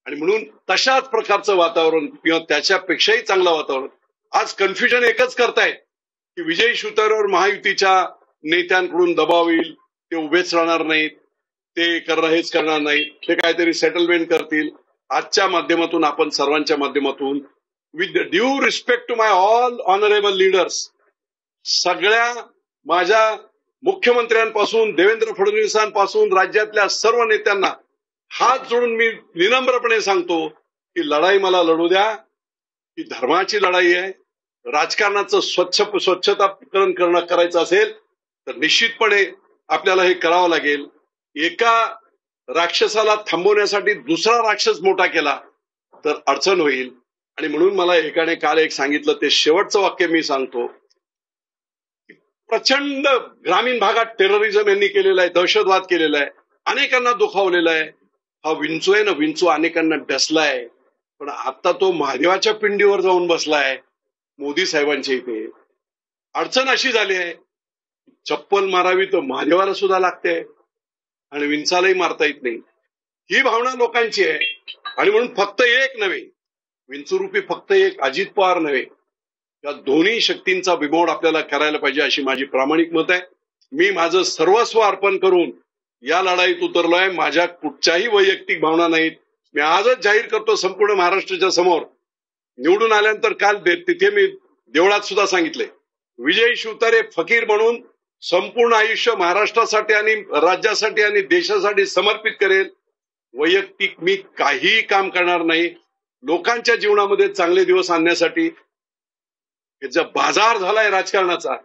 आणि म्हणून तशाच प्रकारचं वातावरण किंवा त्याच्यापेक्षाही चांगलं वातावरण आज कन्फ्युजन एकच करतायत की विजय शिवतारेवर महायुतीच्या नेत्यांकडून दबाव येईल, ते उभेच राहणार नाहीत, ते हेच करणार नाहीत, ते काहीतरी सेटलमेंट करतील. आजच्या माध्यमातून आपण सर्वांच्या माध्यमातून with due respect to my all honourable leaders, सगळ्या माझ्या मुख्यमंत्र्यांपासून देवेंद्र फडणवीसांपासून राज्यातल्या सर्व नेत्यांना हात जोडून मी विनम्रपणे सांगतो की लढाई मला लढू द्या. ही धर्माची लढाई आहे. राजकारणाचं स्वच्छताकरण करायचं असेल तर निश्चितपणे आपल्याला हे करावं लागेल. एका राक्षसाला थांबवण्यासाठी दुसरा राक्षस मोठा केला तर अडचण होईल. आणि म्हणून मला एकाने काल एक सांगितलं, ते शेवटचं वाक्य मी सांगतो. प्रचंड ग्रामीण भागात टेररिझम यांनी केलेला आहे, दहशतवाद केलेला आहे, अनेकांना दुखावलेला आहे. हा विंचू आहे ना, विंचू अनेकांना डसलाय, पण आता तो महादेवाच्या पिंडीवर जाऊन बसलाय मोदी साहेबांच्या इथे. अडचण अशी झाली आहे, चप्पल मारावी तर महादेवाला सुद्धा लागते आणि विंचालाही मारता येत नाही. ही भावना लोकांची आहे. आणि म्हणून फक्त एक नव्हे, विंचूरूपी फक्त एक अजित पवार नव्हे, या दोन्ही शक्तींचा बिमोड आपल्याला करायला पाहिजे अशी माझी प्रामाणिक मत आहे. मी माझं सर्वस्व अर्पण करून या लढाईत उतरलोय. माझ्या कुठच्याही वैयक्तिक भावना नाहीत. मी आजच जाहीर करतो संपूर्ण महाराष्ट्राच्या समोर, निवडून आल्यानंतर काल तिथे मी देवळात सुद्धा सांगितले, विजय शिवतारे फकीर म्हणून संपूर्ण आयुष्य महाराष्ट्रासाठी आणि राज्यासाठी आणि देशासाठी समर्पित करेल. वैयक्तिक मी काहीही काम करणार नाही. लोकांच्या जीवनामध्ये चांगले दिवस आणण्यासाठी जो बाजार झालाय राजकारणाचा,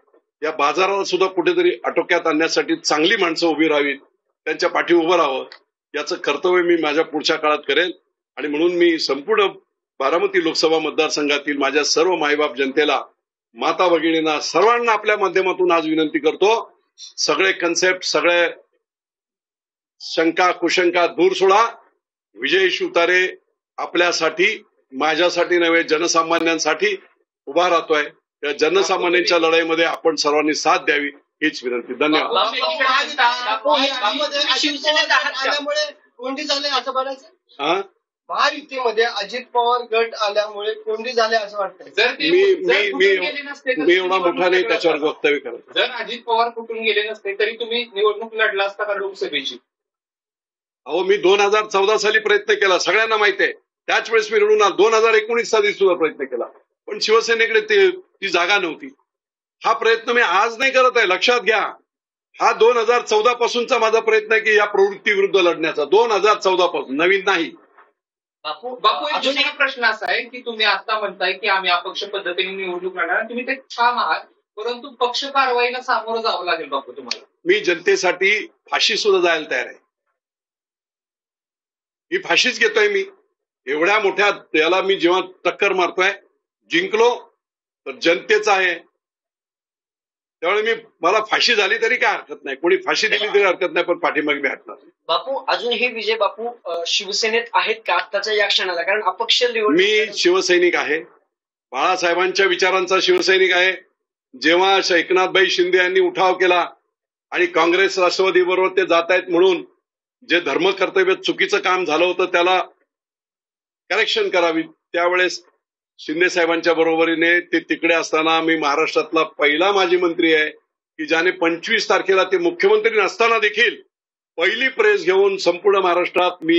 या बाजाराला सुद्धा कुठेतरी आटोक्यात आणण्यासाठी चांगली माणसं उभी राहावीत, त्यांच्या पाठी उभं राहावं, याचं कर्तव्य मी माझ्या पुढच्या काळात करेल. आणि म्हणून मी संपूर्ण बारामती लोकसभा मतदारसंघातील माझ्या सर्व मायबाप जनतेला, माता भगिनींना, सर्वांना आपल्या माध्यमातून आज विनंती करतो, सगळे कन्सेप्ट, सगळे शंका कुशंका दूर सोडा. विजय शिवतारे आपल्यासाठी, माझ्यासाठी नव्हे, जनसामान्यांसाठी उभा राहतोय. त्या जनसामान्यांच्या लढाईमध्ये आपण सर्वांनी साथ द्यावी हीच विनंती. धन्यवाद. कोंडी झाले असं म्हणायचं, महायुतीमध्ये अजित पवार गट आल्यामुळे कोंडी झाले असं वाटतं. मी एवढा मोठा नाही त्याच्यावर वक्तव्य करत. जर अजित पवार कुठून गेले नसते तरी तुम्ही निवडणूक लढला असता का लोकसभेची? अहो, मी 2014 साली प्रयत्न केला, सगळ्यांना माहिती आहे. त्याच वेळेस मी रडून 2019 साली सुद्धा प्रयत्न केला, पण शिवसेनेकडे ती जागा नव्हती. हा प्रयत्न मी आज नाही करत आहे, लक्षात घ्या. हा 2014 पासूनचा माझा प्रयत्न आहे की या प्रवृत्ती विरुद्ध लढण्याचा. 2014 पासून, नवीन नाही. बापू, एक दुसरा प्रश्न असा आहे की तुम्ही आता म्हणताय की आम्ही अपक्ष पद्धतीने निवडणूक लढणार, तुम्ही ते ठाम आहात, परंतु पक्ष कारवाईला सामोरं जावं लागेल बापू तुम्हाला. मी जनतेसाठी फाशी सुद्धा जायला तयार आहे. ही फाशीच घेतोय मी. एवढ्या मोठ्या याला मी जेव्हा टक्कर मारतोय, जिंकलो तर जनतेचा आहे, त्यामुळे मला फाशी झाली तरी काय हरकत नाही, कोणी फाशी दिली तरी हरकत नाही, पण पाठीमागे मी हटणार. बापू, अजून हे विजय बापू शिवसेनेत आहेत का आत्ताच्या या क्षणाला? कारण अपक्ष मी शिवसैनिक आहे, बाळासाहेबांच्या विचारांचा शिवसैनिक आहे. जेव्हा एकनाथभाई शिंदे यांनी उठाव केला आणि काँग्रेस राष्ट्रवादी बरोबर ते जात आहेत म्हणून जे धर्मकर्तव्य चुकीचं काम झालं होतं त्याला करेक्शन करावी, त्यावेळेस शिंदे साहेबांच्या बरोबरीने ते तिकडे असताना मी महाराष्ट्रातला पहिला माजी मंत्री आहे की ज्याने 25 तारखेला ते मुख्यमंत्री नसताना देखील पहिली प्रेस घेऊन संपूर्ण महाराष्ट्रात मी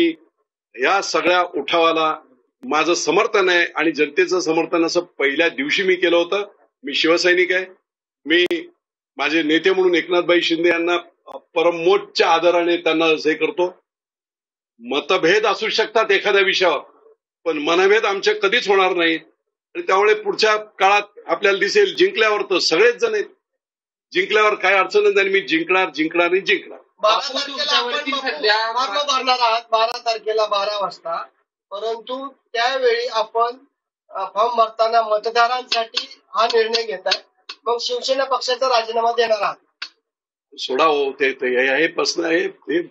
या सगळ्या उठावाला माझं समर्थन आहे आणि जनतेचं समर्थन असं पहिल्या दिवशी मी केलं होतं. मी शिवसैनिक आहे. मी माझे नेते म्हणून एकनाथभाई शिंदे यांना परमोच्च आदराने त्यांना हे करतो. मतभेद असू शकतात एखाद्या विषयावर, पण मनभेद आमचे कधीच होणार नाहीत. आणि त्यामुळे पुढच्या काळात आपल्याला दिसेल, जिंकल्यावर तर सगळेच जण आहेत, जिंकल्यावर काय अडचण नाही, मी जिंकणार आणि जिंकणार. 12 तारखेला 12 वाजता, परंतु त्यावेळी आपण फॉर्म भरताना मतदारांसाठी हा निर्णय घेताय, मग शिवसेना पक्षाचा राजीनामा देणार आहात? सोडा हो, ते हे प्रश्न आहे, हे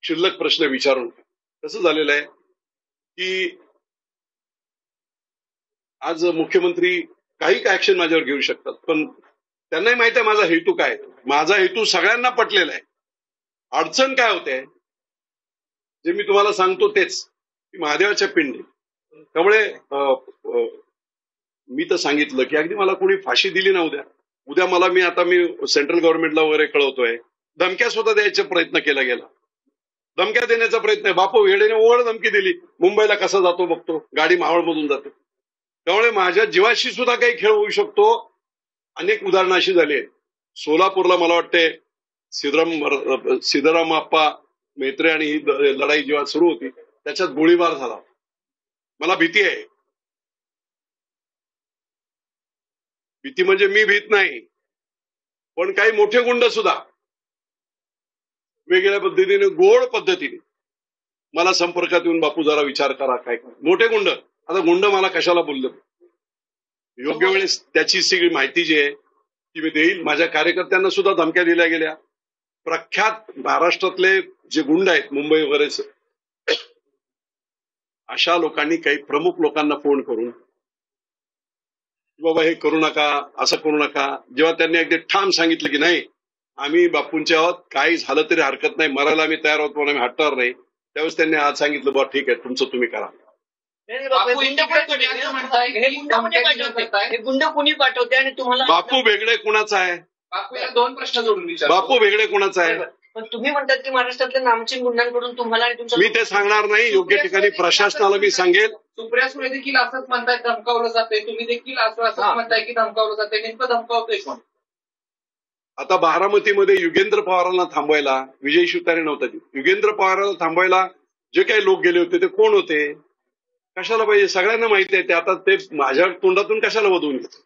शिल्लक प्रश्न विचारून. कसं झालेलं आहे की आज मुख्यमंत्री काही ऍक्शन माझ्यावर घेऊ शकतात, पण त्यांनाही माहित आहे माझा हेतू काय. माझा हेतू सगळ्यांना पटलेला आहे. अडचण काय होते जे मी तुम्हाला सांगतो तेच, ती महादेवाच्या पिंडी. त्यामुळे मी तर सांगितलं की अगदी मला कोणी फाशी दिली ना उद्या मला मी सेंट्रल गव्हर्नमेंटला वगैरे कळवतोय, धमक्या सुद्धा द्यायचा प्रयत्न केला गेला, धमक्या देण्याचा प्रयत्न आहे. बापू वेडेने ओढ धमकी दिली, मुंबईला कसा जातो बघतो, गाडी मावळमधून जाते. त्यामुळे माझ्या जीवाशी सुद्धा काही खेळ होऊ शकतो. अनेक उदाहरणं अशी झाली आहेत. सोलापूरला मला वाटते सिद्धराम आप्पा मेत्रे आणि ही लढाई जेव्हा सुरू होती त्याच्यात गोळीबार झाला. मला भीती आहे. भीती म्हणजे मी भीत नाही, पण काही मोठे गुंड सुद्धा वेगळ्या पद्धतीने गोड पद्धतीने मला संपर्कात येऊन बापू जरा विचार करा काय. मोठे गुंड, आता गुंड मला कशाला बोललं, योग्य वेळेस त्याची सगळी माहिती जी आहे ती मी देईल. माझ्या कार्यकर्त्यांना सुद्धा धमक्या दिल्या गेल्या. प्रख्यात महाराष्ट्रातले जे गुंड आहेत मुंबई वगैरे अशा लोकांनी काही प्रमुख लोकांना फोन करून बाबा हे करू नका, असं करू नका. जेव्हा त्यांनी अगदी ठाम सांगितलं की नाही आम्ही बापूंच्या आहोत, काही झालं तरी हरकत नाही, मरायला आम्ही तयार आहोत, पण आम्ही हटणार नाही, त्यावेळेस त्यांनी आज सांगितलं बा ठीक आहे तुमचं तुम्ही करा. गुंड कोणी पाठवते आणि तुम्हाला बापू वेगळे कुणाचा आहे? दोन प्रश्न जोडून विचार. बापू वेगळे कुणाचा आहे? पण तुम्ही म्हणतात की महाराष्ट्रातल्या नामचीन गुंडांकडून तुम्हाला आणि तुमच्या मी ते सांगणार नाही. योग्य ठिकाणी प्रशासनाला मी सांगेल. सुप्रिया सुळे देखील असंच म्हणताय धमकावलं जातंय, तुम्ही देखील असंच म्हणताय की धमकावलं जातंय, नेमकं धमकावतोय कोण? आता बारामतीमध्ये युगेंद्र पवारांना थांबवायला विजय शिवतारे नव्हता. युगेंद्र पवारांना थांबवायला जे काही लोक गेले होते ते कोण होते, कशाला पाहिजे, सगळ्यांना माहिती आहे. ते आता ते माझ्या तोंडातून कशाला वधवून घेत.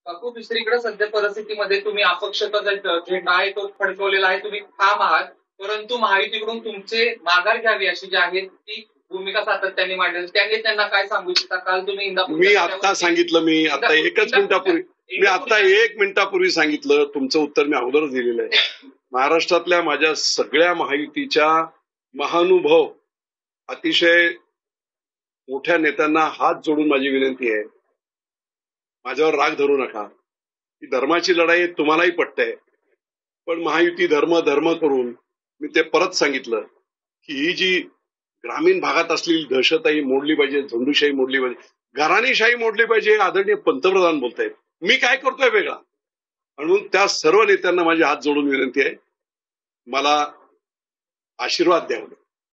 बापू दुसरीकडे सध्या परिस्थितीमध्ये तुम्ही अपक्षता झेंडा आहे तो फडकवलेला आहे, तुम्ही ठाम आहात, परंतु महायुतीकडून तुमचे माघार घ्यावी अशी जी आहे ती भूमिका सातत्याने मांडली. त्याने त्यांना काय सांगू इच्छिता? काल तुम्ही मी आता सांगितलं, मी आता एक मिनिटापूर्वी सांगितलं, तुमचं उत्तर मी अगोदरच दिलेलं आहे. महाराष्ट्रातल्या माझ्या सगळ्या महायुतीच्या महानुभव अतिशय मोठ्या नेत्यांना हात जोडून माझी विनंती आहे, माझ्यावर राग धरू नका. ही धर्माची लढाई तुम्हालाही पटतंय, पण महायुती धर्म करून मी ते परत सांगितलं की ही जी ग्रामीण भागात असलेली दहशतशाही मोडली पाहिजे, झोंडूशाही मोडली पाहिजे, घराणीशाही मोडली पाहिजे. आदरणीय पंतप्रधान बोलतायत, मी काय करतोय वेगळा. म्हणून त्या सर्व नेत्यांना माझी हात जोडून विनंती आहे, मला आशीर्वाद द्यावा.